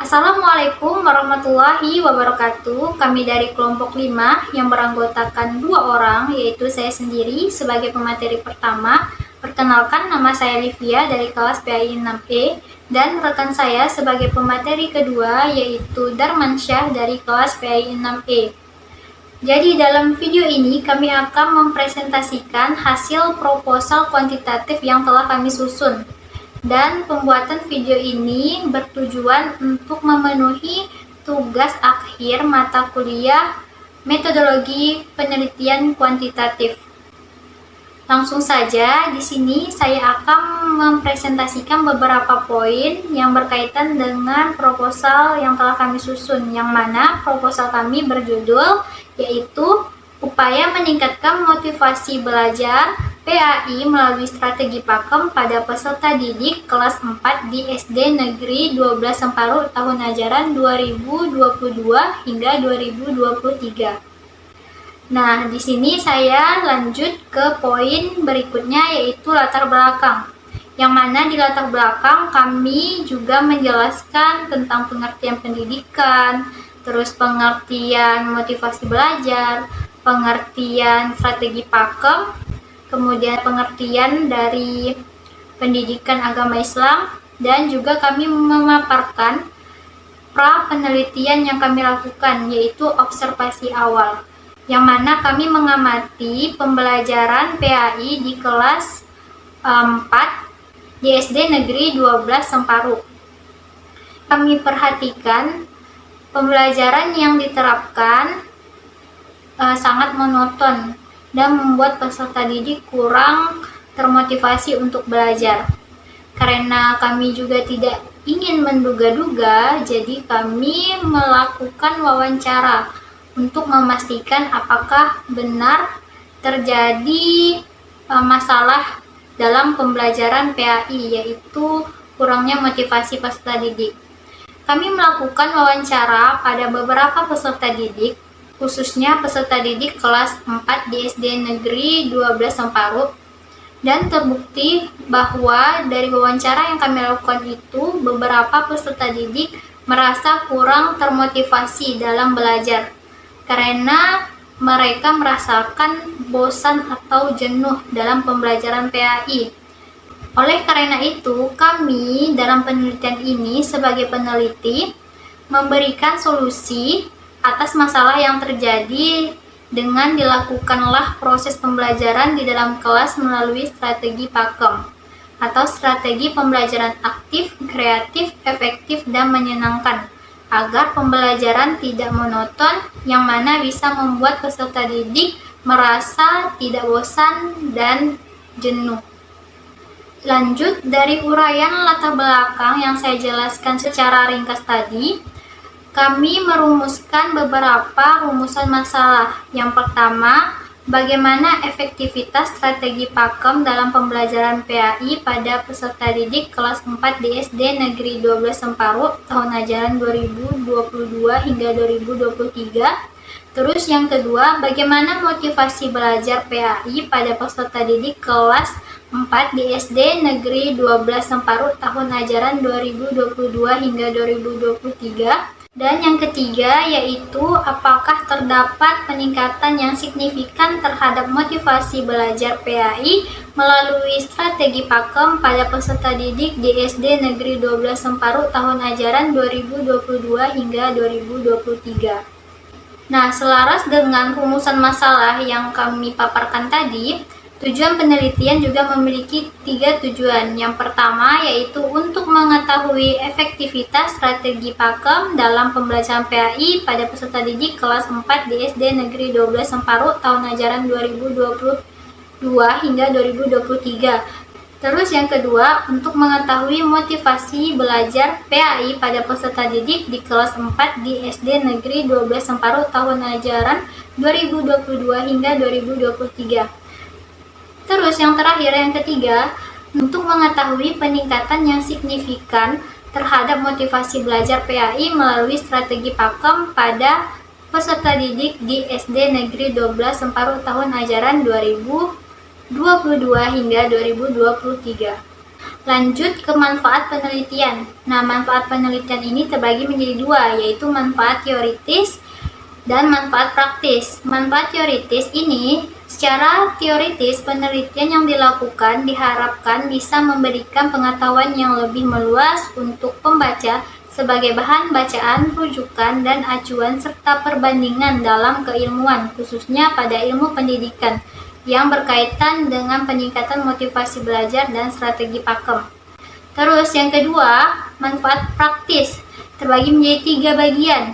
Assalamualaikum warahmatullahi wabarakatuh. Kami dari kelompok 5 yang beranggotakan 2 orang, yaitu saya sendiri sebagai pemateri pertama. Perkenalkan, nama saya Livia dari kelas PAI 6E, dan rekan saya sebagai pemateri kedua yaitu Darmansyah dari kelas PAI 6E. Jadi dalam video ini kami akan mempresentasikan hasil proposal kuantitatif yang telah kami susun. Dan pembuatan video ini bertujuan untuk memenuhi tugas akhir mata kuliah metodologi penelitian kuantitatif. Langsung saja, di sini saya akan mempresentasikan beberapa poin yang berkaitan dengan proposal yang telah kami susun, yang mana proposal kami berjudul yaitu upaya meningkatkan motivasi belajar PAI melalui strategi pakem pada peserta didik kelas 4 di SD Negeri 12 Semparu tahun ajaran 2022 hingga 2023. Nah, di sini saya lanjut ke poin berikutnya yaitu latar belakang. Yang mana di latar belakang kami juga menjelaskan tentang pengertian pendidikan, terus pengertian motivasi belajar, pengertian strategi pakem, kemudian pengertian dari pendidikan agama Islam, dan juga kami memaparkan pra penelitian yang kami lakukan yaitu observasi awal, yang mana kami mengamati pembelajaran PAI di kelas 4 di SD Negeri 12 Semparu. Kami perhatikan pembelajaran yang diterapkan sangat monoton dan membuat peserta didik kurang termotivasi untuk belajar. Karena kami juga tidak ingin menduga-duga, jadi kami melakukan wawancara untuk memastikan apakah benar terjadi masalah dalam pembelajaran PAI, yaitu kurangnya motivasi peserta didik. Kami melakukan wawancara pada beberapa peserta didik, khususnya peserta didik kelas 4 di SD Negeri 12 Semparu, dan terbukti bahwa dari wawancara yang kami lakukan itu, beberapa peserta didik merasa kurang termotivasi dalam belajar karena mereka merasakan bosan atau jenuh dalam pembelajaran PAI. Oleh karena itu, kami dalam penelitian ini sebagai peneliti memberikan solusi atas masalah yang terjadi dengan dilakukanlah proses pembelajaran di dalam kelas melalui strategi pakem atau strategi pembelajaran aktif, kreatif, efektif, dan menyenangkan agar pembelajaran tidak monoton yang mana bisa membuat peserta didik merasa tidak bosan dan jenuh. Lanjut dari uraian latar belakang yang saya jelaskan secara ringkas tadi, kami merumuskan beberapa rumusan masalah. Yang pertama, bagaimana efektivitas strategi pakem dalam pembelajaran PAI pada peserta didik kelas 4 di SD Negeri 12 Semparu tahun ajaran 2022 hingga 2023. Terus yang kedua, bagaimana motivasi belajar PAI pada peserta didik kelas 4 di SD Negeri 12 Semparu tahun ajaran 2022 hingga 2023. Dan yang ketiga yaitu apakah terdapat peningkatan yang signifikan terhadap motivasi belajar PAI melalui strategi pakem pada peserta didik di SD Negeri 12 Semparu tahun ajaran 2022 hingga 2023. Nah, selaras dengan rumusan masalah yang kami paparkan tadi, tujuan penelitian juga memiliki 3 tujuan. Yang pertama yaitu untuk mengetahui efektivitas strategi pakem dalam pembelajaran PAI pada peserta didik kelas 4 di SD Negeri 12 Semparu tahun ajaran 2022 hingga 2023. Terus yang kedua, untuk mengetahui motivasi belajar PAI pada peserta didik di kelas 4 di SD Negeri 12 Semparu tahun ajaran 2022 hingga 2023. Terus yang terakhir, yang ketiga, untuk mengetahui peningkatan yang signifikan terhadap motivasi belajar PAI melalui strategi pakem pada peserta didik di SD Negeri 12 Semparu tahun ajaran 2022 hingga 2023. Lanjut ke manfaat penelitian. Nah, manfaat penelitian ini terbagi menjadi dua, yaitu manfaat teoritis dan manfaat praktis. Manfaat teoritis ini, secara teoritis penelitian yang dilakukan diharapkan bisa memberikan pengetahuan yang lebih meluas untuk pembaca sebagai bahan bacaan, rujukan, dan acuan serta perbandingan dalam keilmuan, khususnya pada ilmu pendidikan yang berkaitan dengan peningkatan motivasi belajar dan strategi pakem. Terus yang kedua, manfaat praktis terbagi menjadi 3 bagian,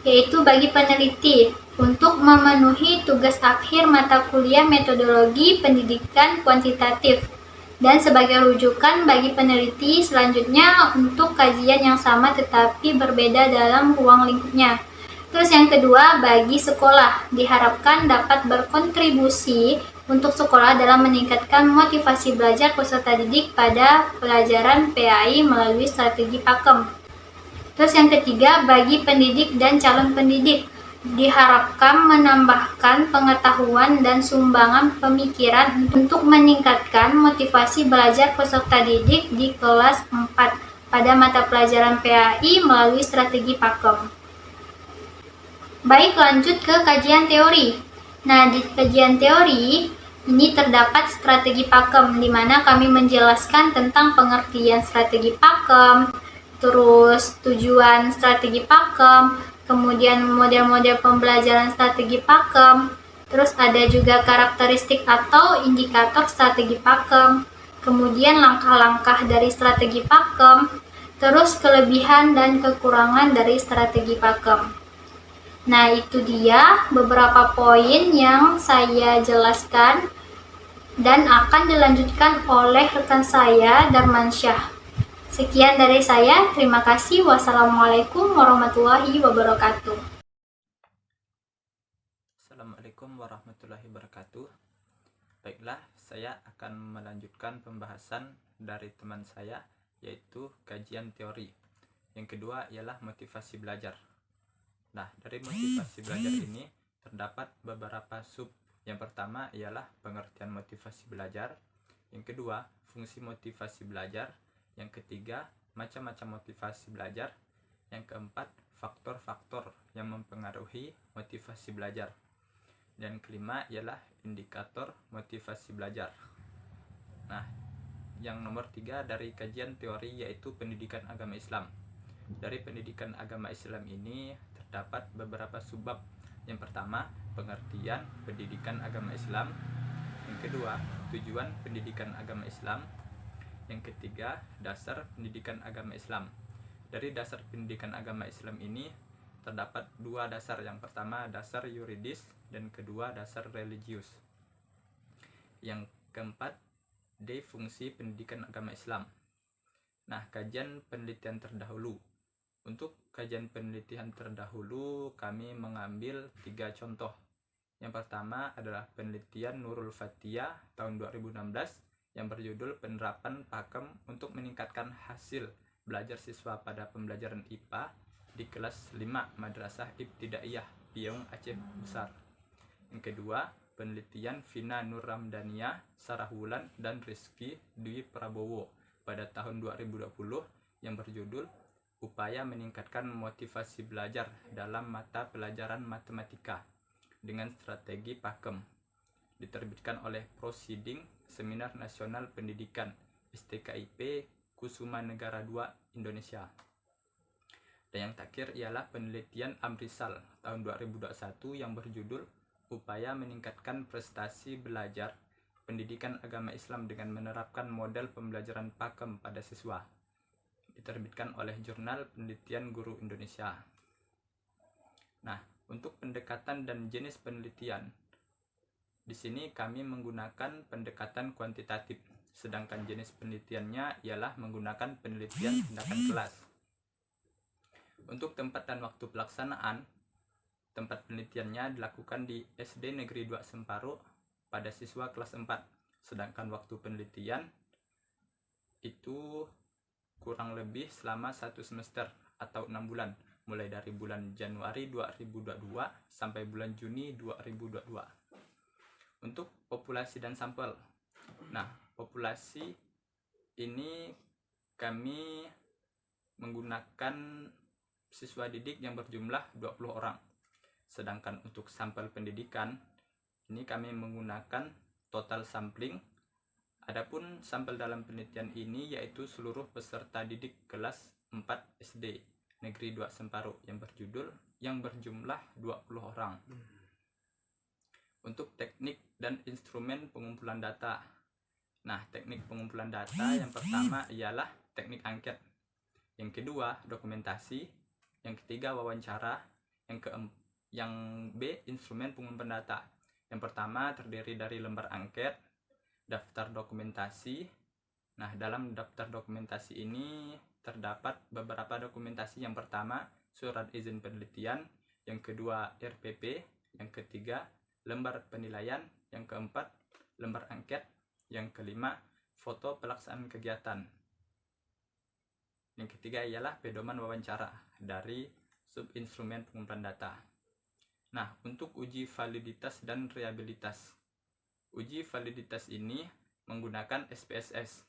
yaitu bagi peneliti untuk memenuhi tugas akhir mata kuliah metodologi pendidikan kuantitatif, dan sebagai rujukan bagi peneliti selanjutnya untuk kajian yang sama tetapi berbeda dalam ruang lingkupnya. Terus yang kedua, bagi sekolah diharapkan dapat berkontribusi untuk sekolah dalam meningkatkan motivasi belajar peserta didik pada pelajaran PAI melalui strategi pakem. Terus yang ketiga, bagi pendidik dan calon pendidik diharapkan menambahkan pengetahuan dan sumbangan pemikiran untuk meningkatkan motivasi belajar peserta didik di kelas 4 pada mata pelajaran PAI melalui strategi pakem. Baik, lanjut ke kajian teori. Nah, di kajian teori ini terdapat strategi pakem, di mana kami menjelaskan tentang pengertian strategi pakem, terus tujuan strategi pakem, kemudian model-model pembelajaran strategi pakem, terus ada juga karakteristik atau indikator strategi pakem, kemudian langkah-langkah dari strategi pakem, terus kelebihan dan kekurangan dari strategi pakem. Nah, itu dia beberapa poin yang saya jelaskan dan akan dilanjutkan oleh rekan saya, Darmansyah. Sekian dari saya, terima kasih. Wassalamualaikum warahmatullahi wabarakatuh. Assalamualaikum warahmatullahi wabarakatuh. Baiklah, saya akan melanjutkan pembahasan dari teman saya, yaitu kajian teori. Yang kedua ialah motivasi belajar. Nah, dari motivasi belajar ini terdapat beberapa sub. Yang pertama ialah pengertian motivasi belajar. Yang kedua, fungsi motivasi belajar. Yang ketiga, macam-macam motivasi belajar. Yang keempat, faktor-faktor yang mempengaruhi motivasi belajar. Dan kelima ialah indikator motivasi belajar. Nah, yang nomor 3 dari kajian teori yaitu pendidikan agama Islam. Dari pendidikan agama Islam ini terdapat beberapa subbab. Yang pertama, pengertian pendidikan agama Islam. Yang kedua, tujuan pendidikan agama Islam. Yang ketiga, dasar pendidikan agama Islam. Dari dasar pendidikan agama Islam ini terdapat 2 dasar. Yang pertama, dasar yuridis, dan kedua, dasar religius. Yang keempat, fungsi pendidikan agama Islam. Nah, kajian penelitian terdahulu. Untuk kajian penelitian terdahulu, kami mengambil 3 contoh. Yang pertama adalah penelitian Nurul Fathiyah tahun 2016 yang berjudul penerapan pakem untuk meningkatkan hasil belajar siswa pada pembelajaran IPA di kelas 5 Madrasah Ibtidaiyah Piung Aceh Besar. Yang kedua, penelitian Vina Nur Ramdaniyah, Sarah Wulan, dan Rizky Dwi Prabowo pada tahun 2020 yang berjudul upaya meningkatkan motivasi belajar dalam mata pelajaran matematika dengan strategi pakem, diterbitkan oleh Proceeding Seminar Nasional Pendidikan STKIP Kusuma Negara II Indonesia. Dan yang terakhir ialah penelitian Amrisal tahun 2021 yang berjudul upaya meningkatkan prestasi belajar pendidikan agama Islam dengan menerapkan model pembelajaran pakem pada siswa, diterbitkan oleh Jurnal Penelitian Guru Indonesia. Nah, untuk pendekatan dan jenis penelitian, di sini kami menggunakan pendekatan kuantitatif, sedangkan jenis penelitiannya ialah menggunakan penelitian tindakan kelas. Untuk tempat dan waktu pelaksanaan, tempat penelitiannya dilakukan di SD Negeri 2 Semparo pada siswa kelas 4, sedangkan waktu penelitian itu kurang lebih selama 1 semester atau 6 bulan, mulai dari bulan Januari 2022 sampai bulan Juni 2022. Untuk populasi dan sampel. Nah, populasi ini kami menggunakan siswa didik yang berjumlah 20 orang. Sedangkan untuk sampel pendidikan ini kami menggunakan total sampling. Adapun sampel dalam penelitian ini yaitu seluruh peserta didik kelas 4 SD Negeri 2 Semparu yang berjumlah 20 orang. Untuk teknik dan instrumen pengumpulan data. Nah, teknik pengumpulan data yang pertama ialah teknik angket. Yang kedua, dokumentasi. Yang ketiga, wawancara. Yang B, instrumen pengumpulan data. Yang pertama terdiri dari lembar angket, daftar dokumentasi. Nah, dalam daftar dokumentasi ini terdapat beberapa dokumentasi. Yang pertama, surat izin penelitian. Yang kedua, RPP. Yang ketiga, lembar penilaian. Yang keempat, lembar angket. Yang kelima, foto pelaksanaan kegiatan. Yang ketiga ialah pedoman wawancara dari subinstrumen pengumpulan data. Nah, untuk uji validitas dan reliabilitas. Uji validitas ini menggunakan SPSS.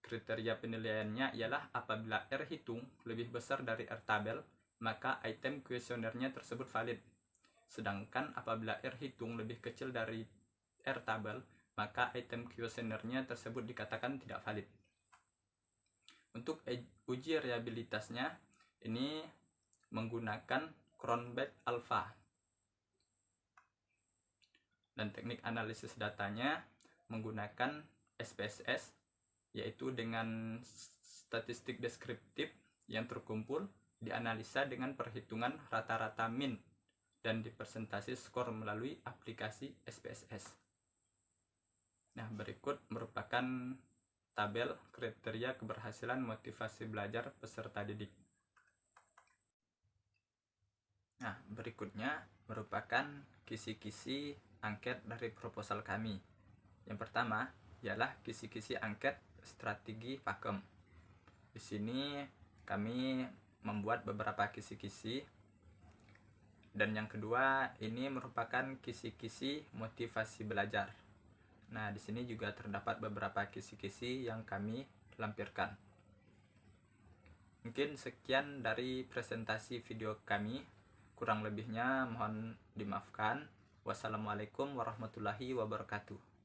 Kriteria penilaiannya ialah apabila R hitung lebih besar dari R tabel, maka item kuesionernya tersebut valid. Sedangkan apabila R hitung lebih kecil dari R tabel, maka item kuesionernya tersebut dikatakan tidak valid. Untuk uji reliabilitasnya ini menggunakan Cronbach Alpha. Dan teknik analisis datanya menggunakan SPSS, yaitu dengan statistik deskriptif yang terkumpul dianalisa dengan perhitungan rata-rata min dan dipresentasi skor melalui aplikasi SPSS. Nah, berikut merupakan tabel kriteria keberhasilan motivasi belajar peserta didik. Nah, berikutnya merupakan kisi-kisi angket dari proposal kami. Yang pertama ialah kisi-kisi angket strategi pakem. Di sini kami membuat beberapa kisi-kisi. Dan yang kedua ini merupakan kisi-kisi motivasi belajar. Nah, di sini juga terdapat beberapa kisi-kisi yang kami lampirkan. Mungkin sekian dari presentasi video kami. Kurang lebihnya mohon dimaafkan. Wassalamualaikum warahmatullahi wabarakatuh.